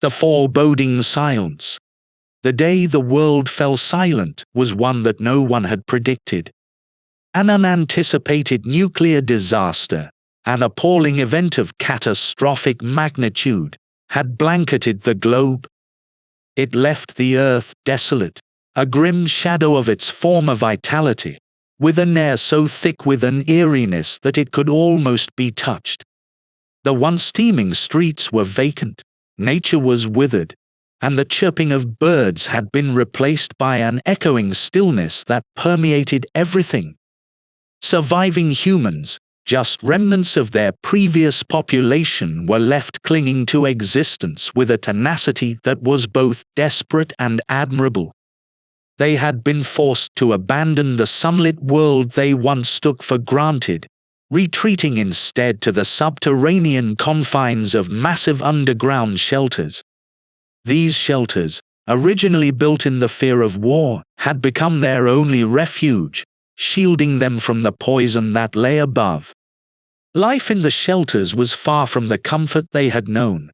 The foreboding silence. The day the world fell silent was one that no one had predicted. An unanticipated nuclear disaster, an appalling event of catastrophic magnitude, had blanketed the globe. It left the earth desolate, a grim shadow of its former vitality, with an air so thick with an eeriness that it could almost be touched. The once teeming streets were vacant, nature was withered, and the chirping of birds had been replaced by an echoing stillness that permeated everything. Surviving humans, just remnants of their previous population, were left clinging to existence with a tenacity that was both desperate and admirable. They had been forced to abandon the sunlit world they once took for granted, retreating instead to the subterranean confines of massive underground shelters. These shelters, originally built in the fear of war, had become their only refuge, shielding them from the poison that lay above. Life in the shelters was far from the comfort they had known.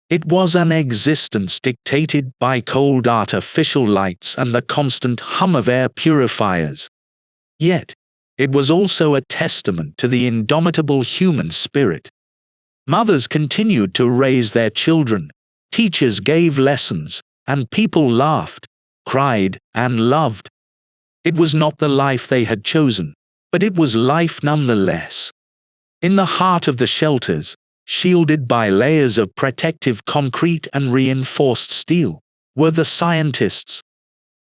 It was an existence dictated by cold artificial lights and the constant hum of air purifiers. Yet, it was also a testament to the indomitable human spirit. Mothers continued to raise their children, teachers gave lessons, and people laughed, cried, and loved. It was not the life they had chosen, but it was life nonetheless. In the heart of the shelters, shielded by layers of protective concrete and reinforced steel, were the scientists.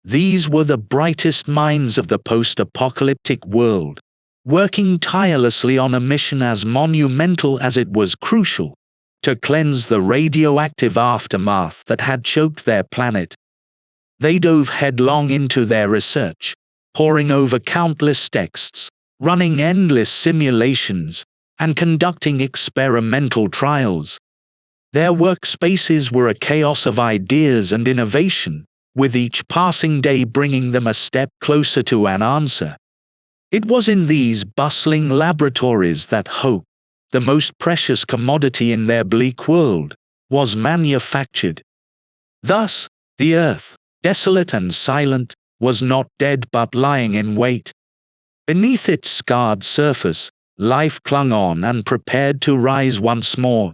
These were the brightest minds of the post-apocalyptic world, working tirelessly on a mission as monumental as it was crucial, to cleanse the radioactive aftermath that had choked their planet. They dove headlong into their research, poring over countless texts, running endless simulations, and conducting experimental trials. Their workspaces were a chaos of ideas and innovation, with each passing day bringing them a step closer to an answer. It was in these bustling laboratories that hope, the most precious commodity in their bleak world, was manufactured. Thus, the earth, desolate and silent, was not dead but lying in wait. Beneath its scarred surface, life clung on and prepared to rise once more.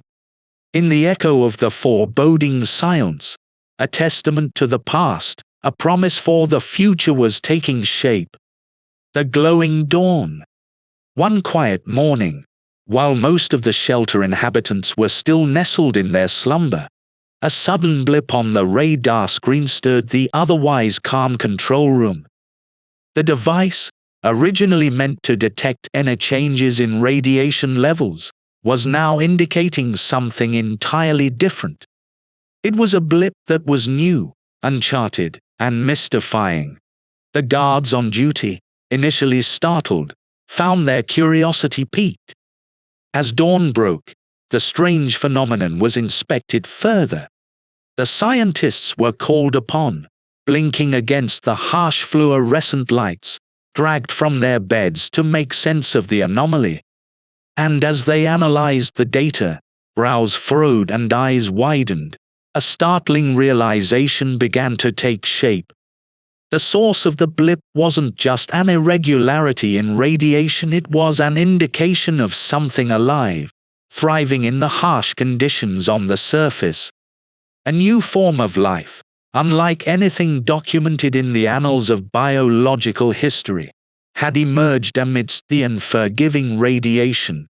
In the echo of the foreboding silence, a testament to the past, a promise for the future was taking shape. The glowing dawn. One quiet morning, while most of the shelter inhabitants were still nestled in their slumber, a sudden blip on the radar screen stirred the otherwise calm control room. The device, originally meant to detect any changes in radiation levels, was now indicating something entirely different. It was a blip that was new, uncharted, and mystifying. The guards on duty, initially startled, found their curiosity piqued. As dawn broke, the strange phenomenon was inspected further. The scientists were called upon, blinking against the harsh fluorescent lights, dragged from their beds to make sense of the anomaly. And as they analyzed the data, brows furrowed and eyes widened, a startling realization began to take shape. The source of the blip wasn't just an irregularity in radiation, it was an indication of something alive, thriving in the harsh conditions on the surface. A new form of life, unlike anything documented in the annals of biological history, had emerged amidst the unforgiving radiation.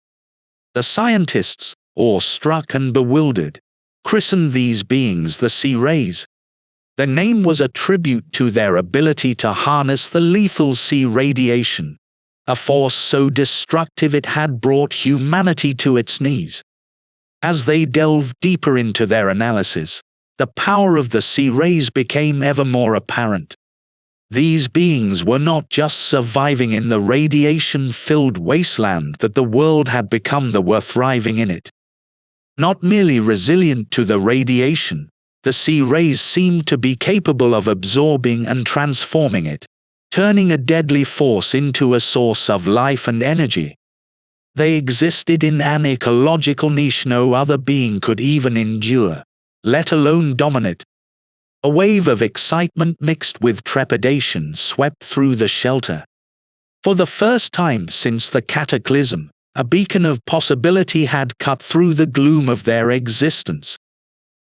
The scientists, awestruck and bewildered, christened these beings the C-rays. The name was a tribute to their ability to harness the lethal C radiation, a force so destructive it had brought humanity to its knees. As they delved deeper into their analysis, the power of the C-rays became ever more apparent. These beings were not just surviving in the radiation-filled wasteland that the world had become, they were thriving in it. Not merely resilient to the radiation, the C-rays seemed to be capable of absorbing and transforming it, turning a deadly force into a source of life and energy. They existed in an ecological niche no other being could even endure. let alone dominate. A wave of excitement mixed with trepidation swept through the shelter. For the first time since the cataclysm, a beacon of possibility had cut through the gloom of their existence.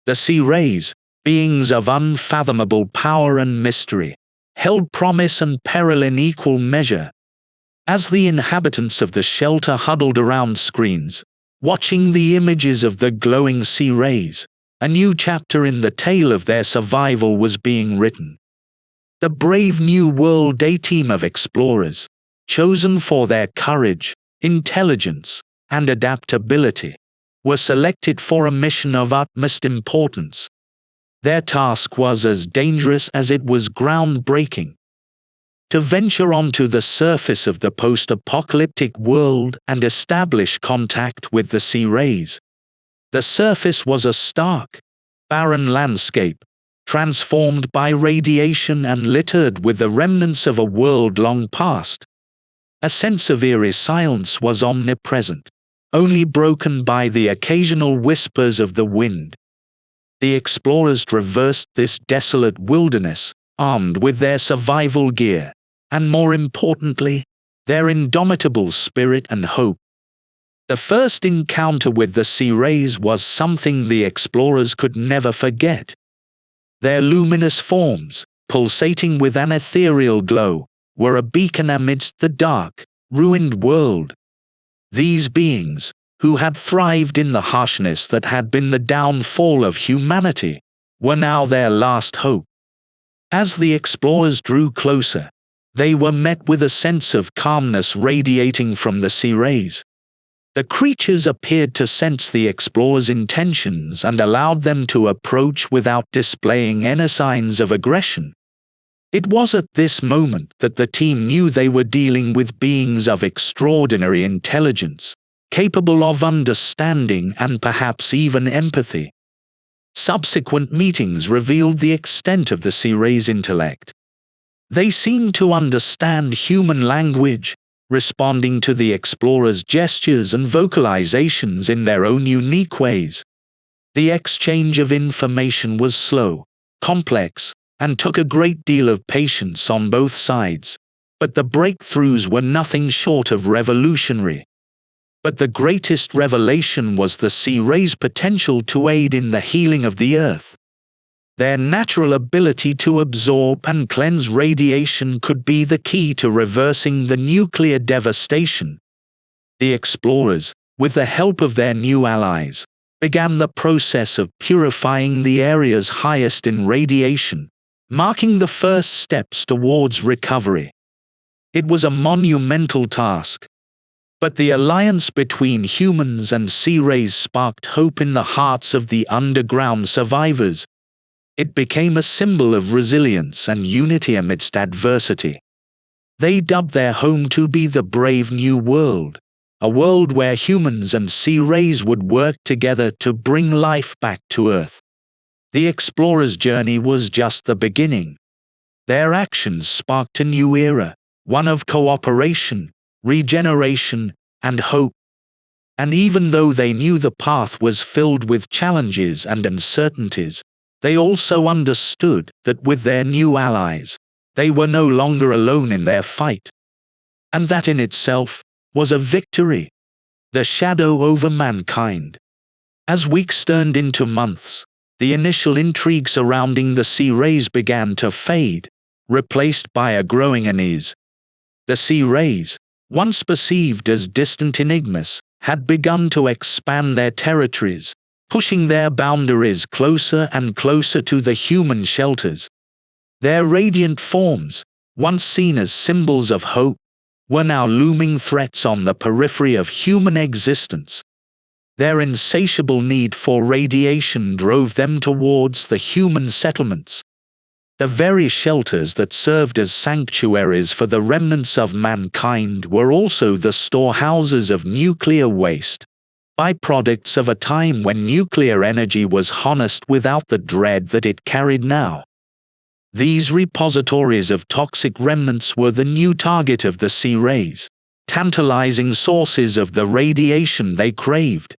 The sea rays, beings of unfathomable power and mystery, held promise and peril in equal measure. As the inhabitants of the shelter huddled around screens, watching the images of the glowing sea rays, a new chapter in the tale of their survival was being written. The brave New World A-team of explorers, chosen for their courage, intelligence, and adaptability, were selected for a mission of utmost importance. Their task was as dangerous as it was groundbreaking. To venture onto the surface of the post-apocalyptic world and establish contact with the sea rays. The surface was a stark, barren landscape, transformed by radiation and littered with the remnants of a world long past. A sense of eerie silence was omnipresent, only broken by the occasional whispers of the wind. The explorers traversed this desolate wilderness, armed with their survival gear, and more importantly, their indomitable spirit and hope. The first encounter with the sea rays was something the explorers could never forget. Their luminous forms, pulsating with an ethereal glow, were a beacon amidst the dark, ruined world. These beings, who had thrived in the harshness that had been the downfall of humanity, were now their last hope. As the explorers drew closer, they were met with a sense of calmness radiating from the sea rays. The creatures appeared to sense the explorers' intentions and allowed them to approach without displaying any signs of aggression. It was at this moment that the team knew they were dealing with beings of extraordinary intelligence, capable of understanding and perhaps even empathy. Subsequent meetings revealed the extent of the sea rays' intellect. They seemed to understand human language, responding to the explorers' gestures and vocalizations in their own unique ways. The exchange of information was slow, complex, and took a great deal of patience on both sides, but the breakthroughs were nothing short of revolutionary. But the greatest revelation was the sea rays' potential to aid in the healing of the Earth. Their natural ability to absorb and cleanse radiation could be the key to reversing the nuclear devastation. The explorers, with the help of their new allies, began the process of purifying the areas highest in radiation, marking the first steps towards recovery. It was a monumental task. But the alliance between humans and sea rays sparked hope in the hearts of the underground survivors. It became a symbol of resilience and unity amidst adversity. They dubbed their home to be the brave new world, a world where humans and sea rays would work together to bring life back to Earth. The explorers' journey was just the beginning. Their actions sparked a new era, one of cooperation, regeneration, and hope. And even though they knew the path was filled with challenges and uncertainties, they also understood that with their new allies, they were no longer alone in their fight. And that in itself was a victory, the shadow over mankind. As weeks turned into months, the initial intrigue surrounding the sea rays began to fade, replaced by a growing unease. The sea rays, once perceived as distant enigmas, had begun to expand their territories, pushing their boundaries closer and closer to the human shelters. Their radiant forms, once seen as symbols of hope, were now looming threats on the periphery of human existence. Their insatiable need for radiation drove them towards the human settlements. The very shelters that served as sanctuaries for the remnants of mankind were also the storehouses of nuclear waste, byproducts of a time when nuclear energy was harnessed without the dread that it carried now. These repositories of toxic remnants were the new target of the sea rays, tantalizing sources of the radiation they craved.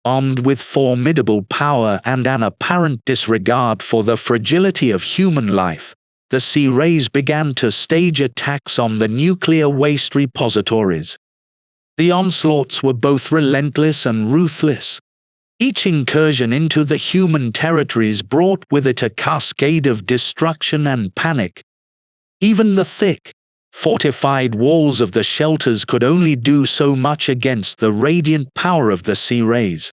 Armed with formidable power and an apparent disregard for the fragility of human life, the Sic-Fis began to stage attacks on the nuclear waste repositories. The onslaughts were both relentless and ruthless. Each incursion into the human territories brought with it a cascade of destruction and panic. Even the thick, fortified walls of the shelters could only do so much against the radiant power of the Sic-Fis.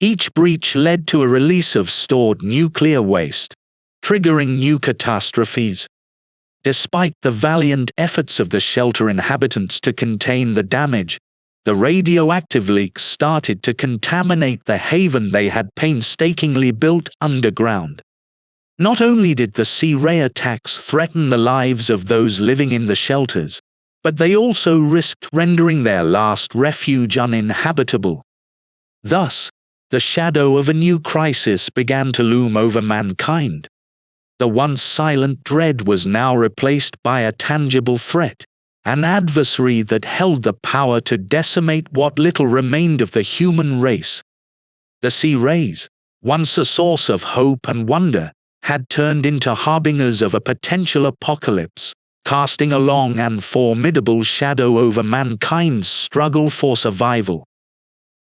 Each breach led to a release of stored nuclear waste, triggering new catastrophes. Despite the valiant efforts of the shelter inhabitants to contain the damage, the radioactive leaks started to contaminate the haven they had painstakingly built underground. Not only did the Sic-Fi attacks threaten the lives of those living in the shelters, but they also risked rendering their last refuge uninhabitable. Thus, the shadow of a new crisis began to loom over mankind. The once silent dread was now replaced by a tangible threat, an adversary that held the power to decimate what little remained of the human race. The Sic-Fis, once a source of hope and wonder, had turned into harbingers of a potential apocalypse, casting a long and formidable shadow over mankind's struggle for survival.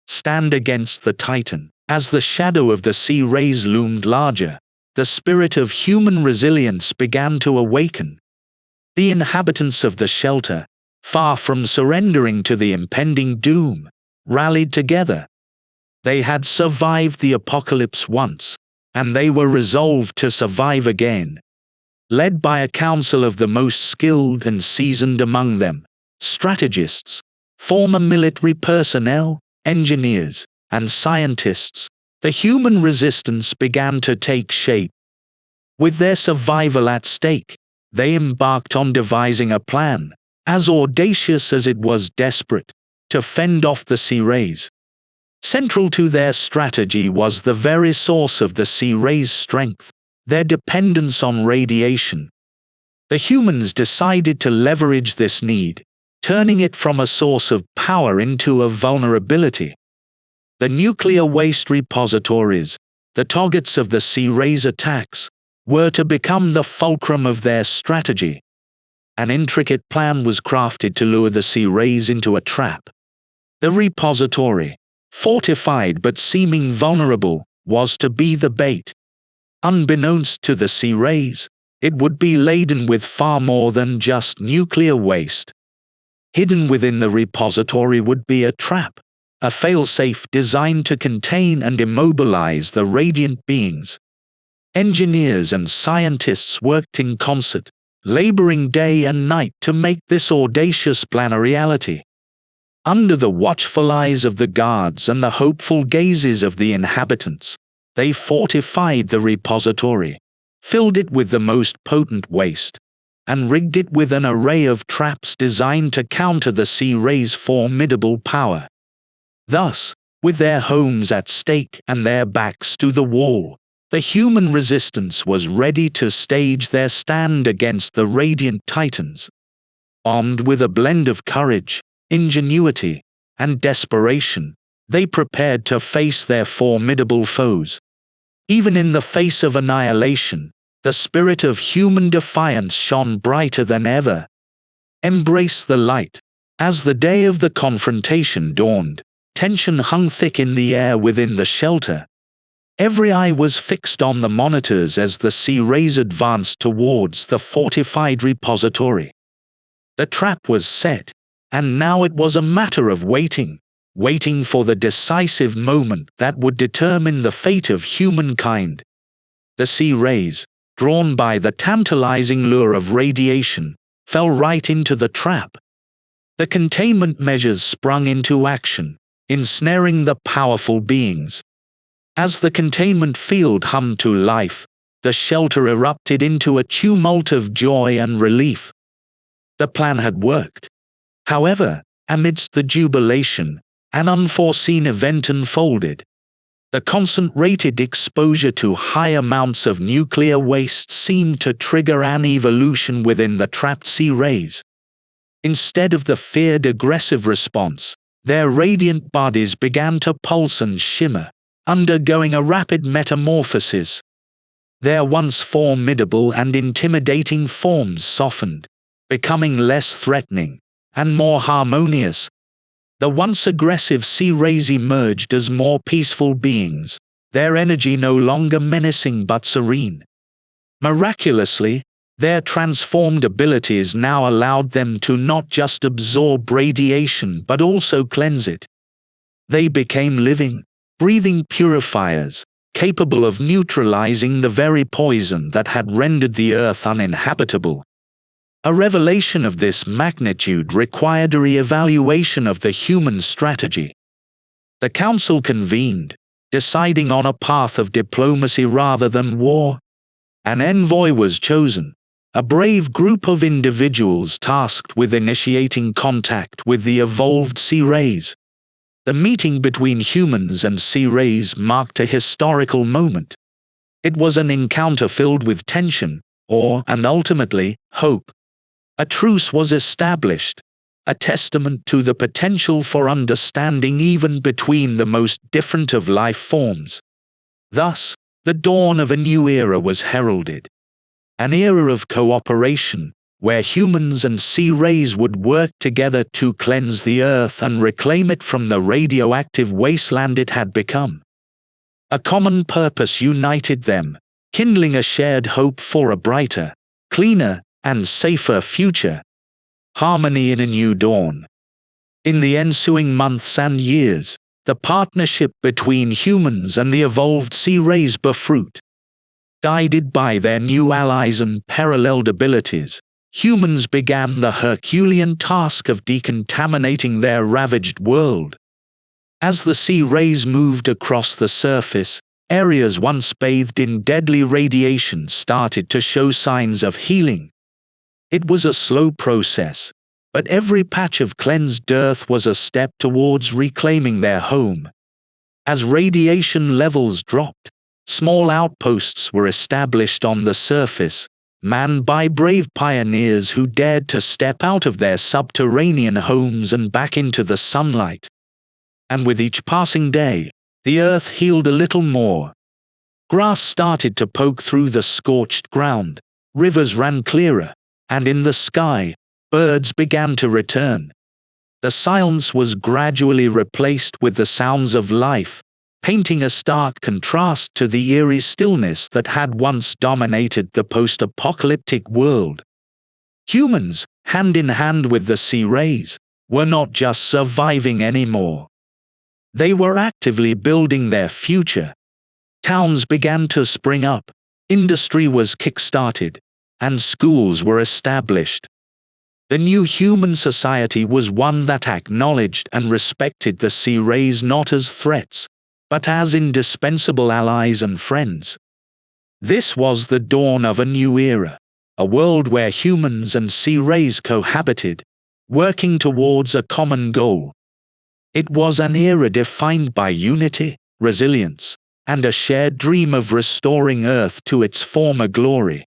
Stand against the Titan. As the shadow of the Sic-Fis loomed larger, the spirit of human resilience began to awaken. The inhabitants of the shelter, far from surrendering to the impending doom, rallied together. They had survived the apocalypse once, and they were resolved to survive again. Led by a council of the most skilled and seasoned among them, strategists, former military personnel, engineers, and scientists, the human resistance began to take shape. With their survival at stake, they embarked on devising a plan, as audacious as it was desperate, to fend off the Sic-Fis. Central to their strategy was the very source of the Sic-Fis' strength, their dependence on radiation. The humans decided to leverage this need, turning it from a source of power into a vulnerability. The nuclear waste repositories, the targets of the Sic-Fis' attacks, were to become the fulcrum of their strategy. An intricate plan was crafted to lure the Sic-Fis into a trap. The repository, fortified but seeming vulnerable, was to be the bait. Unbeknownst to the Sic-Fis, it would be laden with far more than just nuclear waste. Hidden within the repository would be a trap, a failsafe designed to contain and immobilize the radiant beings. Engineers and scientists worked in concert, laboring day and night to make this audacious plan a reality. Under the watchful eyes of the guards and the hopeful gazes of the inhabitants, they fortified the repository, filled it with the most potent waste, and rigged it with an array of traps designed to counter the Sic-Fis' formidable power. Thus, with their homes at stake and their backs to the wall, the human resistance was ready to stage their stand against the radiant titans. Armed with a blend of courage, ingenuity, and desperation, they prepared to face their formidable foes. Even in the face of annihilation, the spirit of human defiance shone brighter than ever. Embrace the light. As the day of the confrontation dawned, tension hung thick in the air within the shelter. Every eye was fixed on the monitors as the Sic-Fis advanced towards the fortified repository. The trap was set, and now it was a matter of waiting for the decisive moment that would determine the fate of humankind. The Sic-Fis, drawn by the tantalizing lure of radiation, fell right into the trap. The containment measures sprung into action, ensnaring the powerful beings. As the containment field hummed to life, the shelter erupted into a tumult of joy and relief. The plan had worked. However, amidst the jubilation, an unforeseen event unfolded. The concentrated exposure to high amounts of nuclear waste seemed to trigger an evolution within the trapped Sic-Fis. Instead of the feared aggressive response, Their radiant bodies began to pulse and shimmer, undergoing a rapid metamorphosis. Their once formidable and intimidating forms softened, becoming less threatening and more harmonious. The once aggressive sea rays emerged as more peaceful beings, their energy no longer menacing but serene. Miraculously, their transformed abilities now allowed them to not just absorb radiation but also cleanse it. They became living, breathing purifiers, capable of neutralizing the very poison that had rendered the earth uninhabitable. A revelation of this magnitude required a re-evaluation of the human strategy. The council convened, deciding on a path of diplomacy rather than war. An envoy was chosen, a brave group of individuals tasked with initiating contact with the evolved sea rays. The meeting between humans and sea rays marked a historical moment. It was an encounter filled with tension, awe, and ultimately, hope. A truce was established, a testament to the potential for understanding even between the most different of life forms. Thus, the dawn of a new era was heralded. An era of cooperation, where humans and sea rays would work together to cleanse the earth and reclaim it from the radioactive wasteland it had become. A common purpose united them, kindling a shared hope for a brighter, cleaner, and safer future. Harmony in a new dawn. In the ensuing months and years, the partnership between humans and the evolved sea rays bore fruit. Guided by their new allies and paralleled abilities, humans began the Herculean task of decontaminating their ravaged world. As the sea rays moved across the surface, areas once bathed in deadly radiation started to show signs of healing. It was a slow process, but every patch of cleansed earth was a step towards reclaiming their home. As radiation levels dropped, small outposts were established on the surface, manned by brave pioneers who dared to step out of their subterranean homes and back into the sunlight. And with each passing day, the earth healed a little more. Grass started to poke through the scorched ground, rivers ran clearer, and in the sky, birds began to return. The silence was gradually replaced with the sounds of life, painting a stark contrast to the eerie stillness that had once dominated the post-apocalyptic world. Humans, hand in hand with the sea rays, were not just surviving anymore. They were actively building their future. Towns began to spring up, industry was kick-started, and schools were established. The new human society was one that acknowledged and respected the sea rays not as threats, but as indispensable allies and friends. This was the dawn of a new era, a world where humans and sea rays cohabited, working towards a common goal. It was an era defined by unity, resilience, and a shared dream of restoring Earth to its former glory.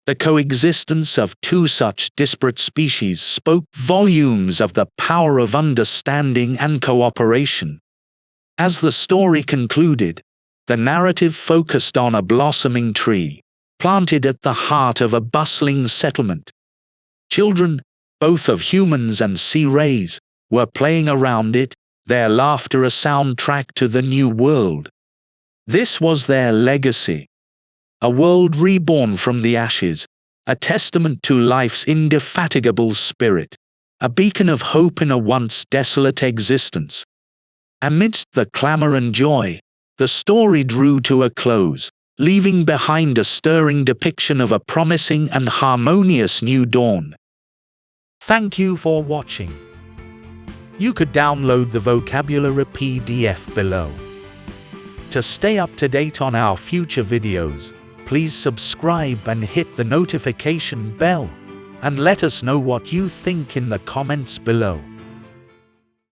The coexistence of two such disparate species spoke volumes of the power of understanding and cooperation. As the story concluded, the narrative focused on a blossoming tree, planted at the heart of a bustling settlement. Children, both of humans and sea rays, were playing around it, their laughter a soundtrack to the new world. This was their legacy. A world reborn from the ashes, a testament to life's indefatigable spirit, a beacon of hope in a once desolate existence. Amidst the clamor and joy, the story drew to a close, leaving behind a stirring depiction of a promising and harmonious new dawn. Thank you for watching. You could download the vocabulary PDF below. To stay up to date on our future videos, please subscribe and hit the notification bell, and let us know what you think in the comments below.